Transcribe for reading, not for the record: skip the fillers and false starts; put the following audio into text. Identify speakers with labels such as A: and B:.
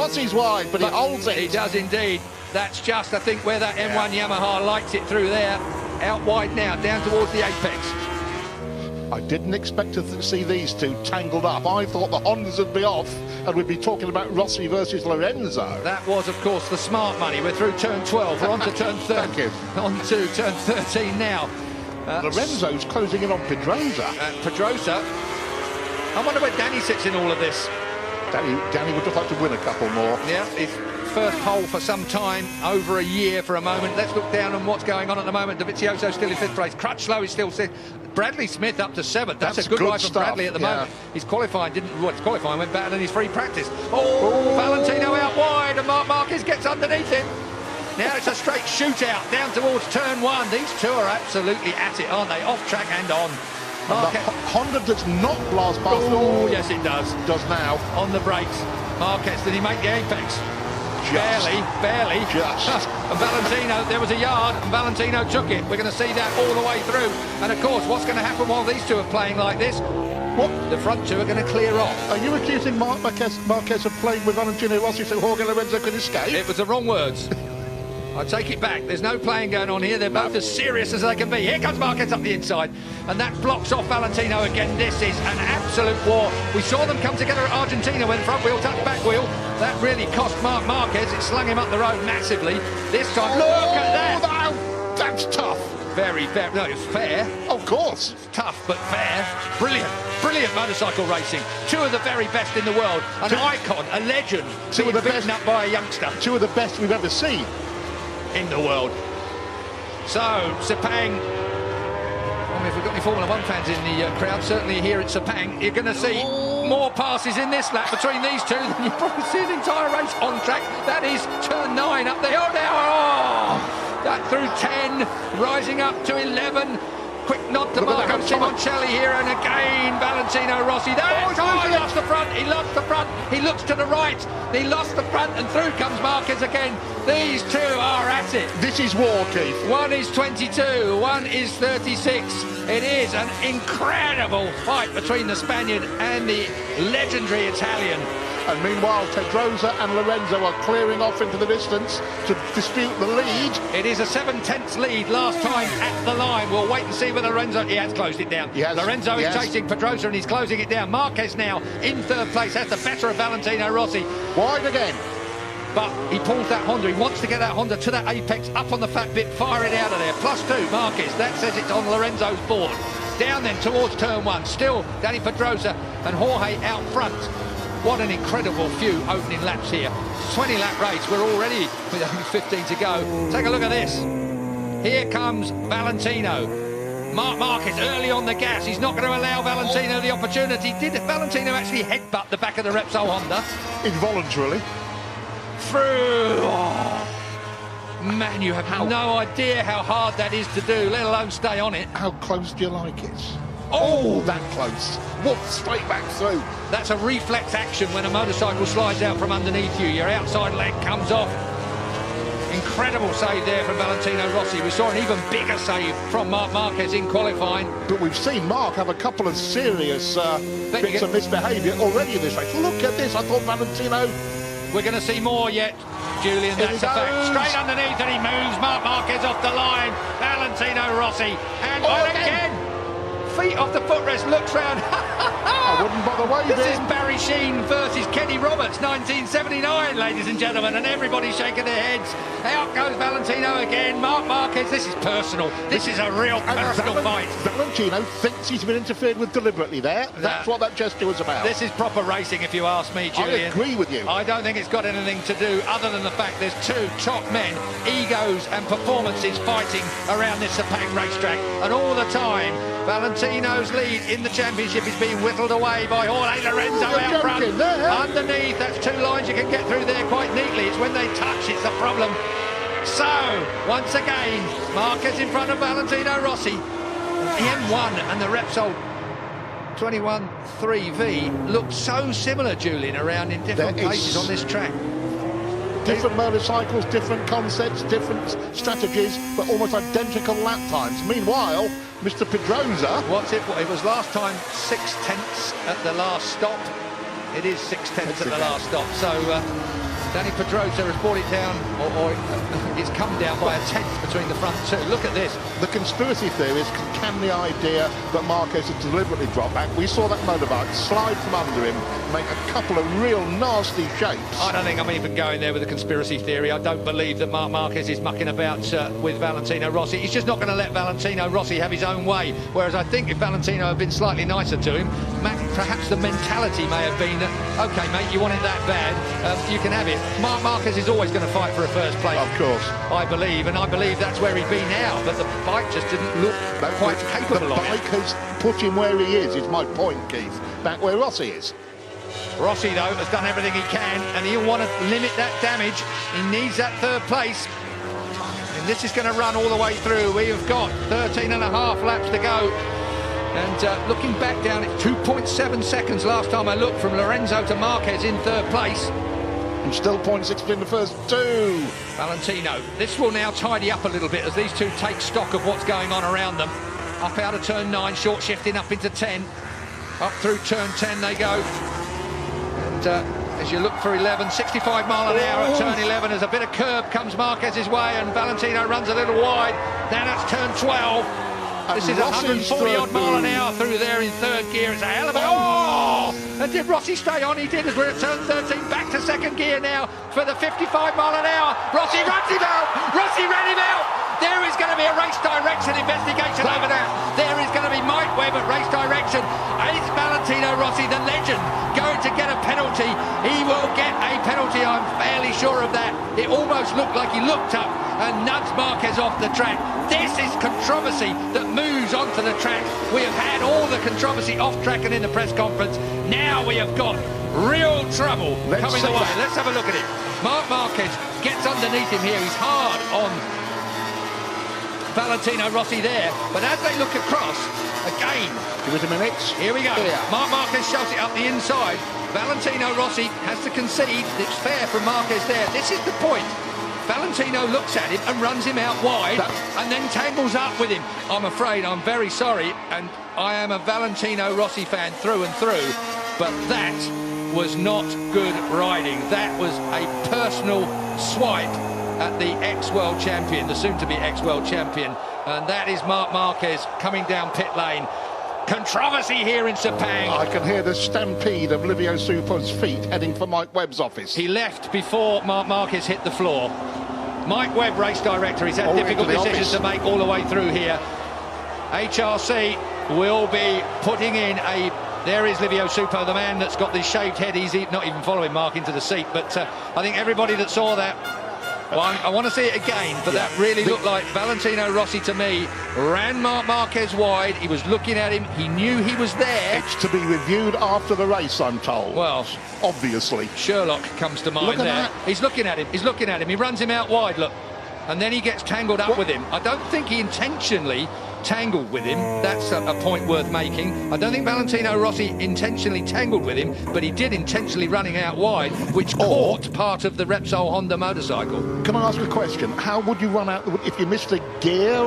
A: Rossi's wide, but he holds it.
B: He does indeed. That's just, I think, where that M1 Yamaha lights it through there. Out wide now, down towards the apex.
A: I didn't expect to see these two tangled up. I thought the Hondas would be off and we'd be talking about Rossi versus Lorenzo.
B: That was, of course, the smart money. We're through turn 12. We're on to turn 13.
A: Thank you.
B: On to turn 13 now.
A: Lorenzo's closing in on Pedrosa.
B: Pedrosa. I wonder where Danny sits in all of this.
A: Danny would just like to win a couple more.
B: Yeah, his first pole for some time, over a year for a moment. Let's look down on what's going on at the moment. Dovizioso still in 5th place. Crutchlow is still 6th. Bradley Smith up to 7th. That's a good ride from Bradley at the moment. His qualifying his qualifying went better than his free practice. Oh, Valentino out wide, and Marc Marquez gets underneath him. Now it's a straight shootout down towards turn 1. These two are absolutely at it, aren't they? Off track and on.
A: Honda does not blast past.
B: Oh, yes, it does.
A: Does now.
B: On the brakes. Marquez, did he make the apex? Barely.
A: Just.
B: And Valentino, there was a yard, and Valentino took it. We're going to see that all the way through. And of course, what's going to happen while these two are playing like this?
A: What?
B: The front two are going to clear off.
A: Are you accusing Marquez of playing with Valentino Rossi so Jorge Lorenzo could escape?
B: It was the wrong words. I take it back. There's no playing going on here. They're both as serious as they can be. Here comes Marquez up the inside, and that blocks off Valentino again. This is an absolute war. We saw them come together at Argentina when front wheel touched back wheel. That really cost Marc Marquez. It slung him up the road massively. This time, look at that.
A: That's tough.
B: Very fair. No, it's fair.
A: Of course.
B: It's tough, but fair. Brilliant motorcycle racing. Two of the very best in the world. An icon, a legend. Two of the beaten up by a youngster.
A: Two of the best we've ever seen
B: in the world. So, Sepang, I mean, if we've got any Formula 1 fans in the crowd, certainly here at Sepang, you're going to see more passes in this lap between these two than you probably see the entire race on track. That is turn 9 up there. Oh, now, that through 10, rising up to 11. Quick nod to Marco Simoncelli here, and again Valentino Rossi. He lost the front, he looks to the right, he lost the front, and through comes Marquez again. These two are at it.
A: This is war, Keith.
B: One is 22, one is 36. It is an incredible fight between the Spaniard and the legendary Italian.
A: And meanwhile, Pedrosa and Lorenzo are clearing off into the distance to dispute the lead.
B: It is a 7/10 lead last time at the line. We'll wait and see whether Lorenzo... He has closed it down. Lorenzo is chasing Pedrosa and he's closing it down. Marquez now in 3rd place, has the better of Valentino Rossi.
A: Wide again.
B: But he pulls that Honda. He wants to get that Honda to that apex, up on the fat bit, fire it out of there. +2, Marquez. That says it's on Lorenzo's board. Down then towards turn 1. Still Danny Pedrosa and Jorge out front. What an incredible few opening laps here. 20-lap race. We're already with only 15 to go. Take a look at this. Here comes Valentino. Marc Marquez early on the gas. He's not going to allow Valentino the opportunity. Did Valentino actually headbutt the back of the Repsol Honda?
A: Involuntarily.
B: Through. Oh. Man, you have no idea how hard that is to do, let alone stay on it.
A: How close do you like it?
B: Oh,
A: that close. Whoop, straight back through.
B: That's a reflex action when a motorcycle slides out from underneath you. Your outside leg comes off. Incredible save there from Valentino Rossi. We saw an even bigger save from Marc Marquez in qualifying.
A: But we've seen Marc have a couple of serious bits of misbehaviour already in this race. Look at this. I thought Valentino...
B: We're going to see more yet, Julian. That's a fact. Straight underneath, and he moves Marc Marquez off the line. Valentino Rossi. And again. Feet off the footrest, looks round.
A: I wouldn't bother waving.
B: This is Barry Sheen versus Kenny Roberts, 1979, ladies and gentlemen, and everybody's shaking their heads. Out goes Valentino again. Marc Marquez, this is personal. This is a real personal fight.
A: Valentino thinks he's been interfered with deliberately there. That's what that gesture was about.
B: This is proper racing, if you ask me, Julian.
A: I agree with you.
B: I don't think it's got anything to do other than the fact there's two top men, egos and performances fighting around this Sepang racetrack, and all the time Valentino's lead in the championship is being whittled away by Jorge Lorenzo out front. Underneath, that's 2 lines you can get through there quite neatly. It's when they touch, it's the problem. So, once again, Marquez in front of Valentino Rossi. The M1 and the Repsol 21-3V look so similar, Julian, around in different places on this track.
A: Different motorcycles, different concepts, different strategies, but almost identical lap times. Meanwhile, Mr. Pedrosa...
B: It was last time 6/10 at the last stop. It is 6/10 at the last stop. So Danny Pedrosa has brought it down, or it's come down by a tenth between the front two. Look at this.
A: The conspiracy theories can the idea that Marquez had deliberately dropped back. We saw that motorbike slide from under him, make a couple of real nasty shapes.
B: I don't think I'm even going there with a conspiracy theory. I don't believe that Marc Marquez is mucking about with Valentino Rossi. He's just not going to let Valentino Rossi have his own way. Whereas I think if Valentino had been slightly nicer to him, perhaps the mentality may have been that, OK, mate, you want it that bad, you can have it. Marc Marquez is always going to fight for a first place.
A: Of course.
B: I believe, and I believe that's where he'd be now. But the bike just didn't look quite capable of it.
A: The bike has put him where he is my point, Keith. Back where Rossi is.
B: Rossi, though, has done everything he can, and he'll want to limit that damage. He needs that third place. And this is going to run all the way through. We have got 13 and a half laps to go. And looking back down, it's 2.7 seconds last time I looked from Lorenzo to Marquez in third place.
A: And still 0.6 in the first two.
B: Valentino. This will now tidy up a little bit as these two take stock of what's going on around them. Up out of turn 9, short shifting up into 10. Up through turn 10 they go. And as you look for 11, 65 mile an hour at turn 11, as a bit of curb comes Marquez's way and Valentino runs a little wide. Now that's turn 12. This is 140-odd mile an hour through there in third gear. It's a hell of a... Oh! And did Rossi stay on? He did, as we're at turn 13. Back to second gear now for the 55 mile an hour. Rossi runs him out! Rossi ran him out! There is going to be a race direction investigation over that. There is going to be Mike Webb at race direction. Is Valentino Rossi, the legend, going to get a penalty? He will get a penalty, I'm fairly sure of that. It almost looked like he looked up and nudged Marquez off the track. This is controversy that moves onto the track. We have had all the controversy off track and in the press conference. Now we have got real trouble coming the way. Let's have a look at it. Marc Marquez gets underneath him here. He's hard on Valentino Rossi there, but as they look across, again,
A: give it a minute.
B: Here we go. Marc Marquez shoves it up the inside. Valentino Rossi has to concede. It's fair from Marquez there. This is the point. Valentino looks at him and runs him out wide and then tangles up with him. I'm afraid, I'm very sorry, and I am a Valentino Rossi fan through and through, but that was not good riding. That was a personal swipe at the ex-world champion, the soon-to-be ex-world champion, and that is Marc Marquez coming down pit lane. Controversy here in Sepang.
A: I can hear the stampede of Livio Supo's feet heading for Mike Webb's office.
B: He left before Marc Marquez hit the floor. Mike Webb, race director, he's had difficult decisions to make all the way through here. HRC will be putting in a... There is Livio Supo, the man that's got this shaved head. He's not even following Marc into the seat, but I think everybody that saw that, well, I want to see it again, but that really looked like Valentino Rossi to me. Ran Marc Marquez wide, he was looking at him, he knew he was there.
A: It's to be reviewed after the race, I'm told.
B: Well,
A: obviously.
B: Sherlock comes to mind there.
A: That.
B: He's looking at him, he runs him out wide, look. And then he gets tangled up with him. I don't think he intentionally tangled with him. That's a point worth making. I don't think Valentino Rossi intentionally tangled with him, but he did intentionally running out wide, which caught part of the Repsol Honda motorcycle.
A: Can I ask a question? How would you run out if you missed a gear?